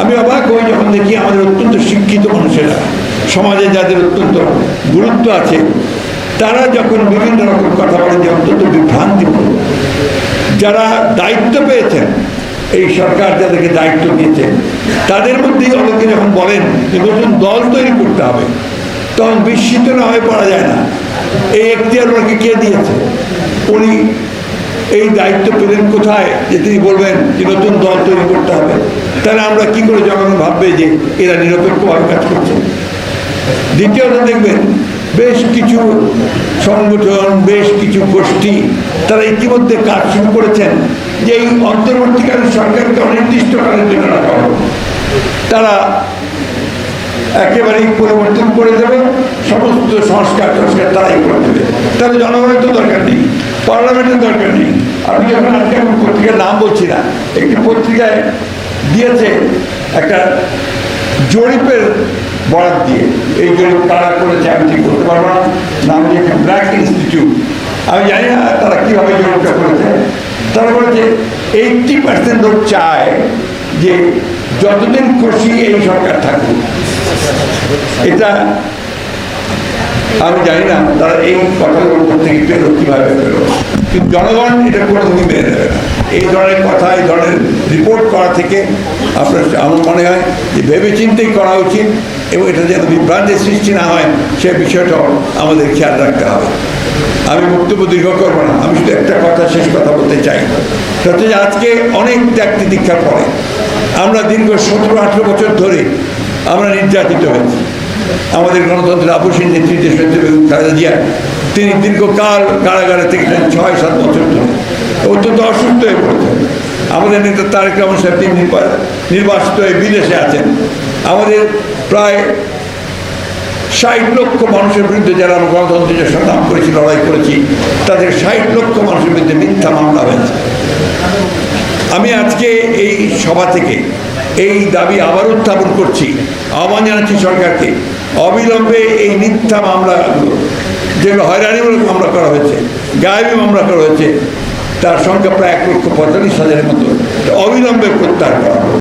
আমি অবাক হই যখন দেখি আমাদের অত্যন্ত শিক্ষিত মানুষেরা, সমাজে যাদের অত্যন্ত গুরুত্ব আছে, তারা যখন বিভিন্ন রকম কথা বলেন যে অত্যন্ত বিভ্রান্তিপূর্ণ। যারা দায়িত্ব পেয়েছেন, এই সরকার যাদেরকে দায়িত্ব দিয়েছেন, তাদের মধ্যেই অনেকে যখন বলেন যে নতুন দল তৈরি করতে হবে, তখন বিস্মিত না হয়ে পড়া যায় না। এই এখতিয়ার ওনাকে কে দিয়েছে? উনি এই দায়িত্ব পেলেন কোথায় যে তিনি বলবেন যে নতুন দল তৈরি করতে হবে? তাহলে আমরা কি করে জনগণ ভাববে যে এরা নিরপেক্ষভাবে কাজ করছে? দ্বিতীয়ত দেখবেন, বেশ কিছু সংগঠন, বেশ কিছু গোষ্ঠী তারা ইতিমধ্যে কাজ শুরু করেছেন যে এই অন্তর্বর্তীকালীন সরকারকে অনির্দিষ্টকালের জন্য রাখা হবে। তারা একেবারেই পরিবর্তন করে দেবে, সমস্ত সংস্কার তারাই করে দেবে। তাহলে জনগণের তো দরকার নেই, পার্লামেন্টের দরকার নেই। আমি যখন আজকে আমি পত্রিকার নাম বলছি না, একটি পত্রিকায় দিয়েছে একটা জরিপের বরাদ দিয়ে, এই জরিপ কারা করেছে আমি ঠিক করতে পারবো না, নাম হচ্ছে ব্ল্যাক ইনস্টিটিউট। আমি জানি না তারা কীভাবে জরিপটা করেছে। তারা বলেছে 80% লোক চায় যে যতদিন খুশি এই সরকার থাকুক। এটা আমি জানি না তারা এই কথাগুলো করতে পেলো কীভাবে পেলো, কিন্তু জনগণ এটা কোনোদিনই মেনে নেবে না। এই ধরনের কথা, এই ধরনের রিপোর্ট করা থেকে আমার মনে হয় যে ভেবেচিন্তেই করা উচিত, এবং এটা যেন বিভ্রান্তির সৃষ্টি না হয় সে বিষয়টাও আমাদের খেয়াল রাখতে হবে। আমি বক্তব্য দীর্ঘ করবো না, আমি শুধু একটা কথা, শেষ কথা বলতে চাই। হচ্ছে যে আজকে অনেক ত্যাগ তিতিক্ষার পরে আমরা দীর্ঘ 17-18 বছর ধরে আমরা নির্যাতিত হয়েছি। আমাদের গণতন্ত্রের আপসীন নেতৃত্বে বেগম খালেদা জিয়া, তিনি দীর্ঘকাল কারাগারে থেকেছেন 6-7 বছর ধরে, অত্যন্ত অসুস্থ হয়ে পড়েছেন। আমাদের নেতা তারেক রহমান সাহেব তিনি নির্বাসিত হয়ে বিদেশে আছেন। আমাদের প্রায় 60 লক্ষ মানুষের বিরুদ্ধে, যারা আমরা গণতন্ত্রের সংগ্রাম করেছি, লড়াই করেছি, তাদের 60 লক্ষ মানুষের বিরুদ্ধে মিথ্যা মামলা হয়েছে। আমি আজকে এই সভা থেকে এই দাবি আবার উত্থাপন করছি, আহ্বান জানাচ্ছি সরকারকে, অবিলম্বে এই মিথ্যা মামলাগুলো, যেগুলো হয়রানিমূলক মামলা করা হয়েছে, গায়েবী মামলা করা হয়েছে, তার সংখ্যা প্রায় 1,45,000-এর মতো, অবিলম্বে প্রত্যাহার করা।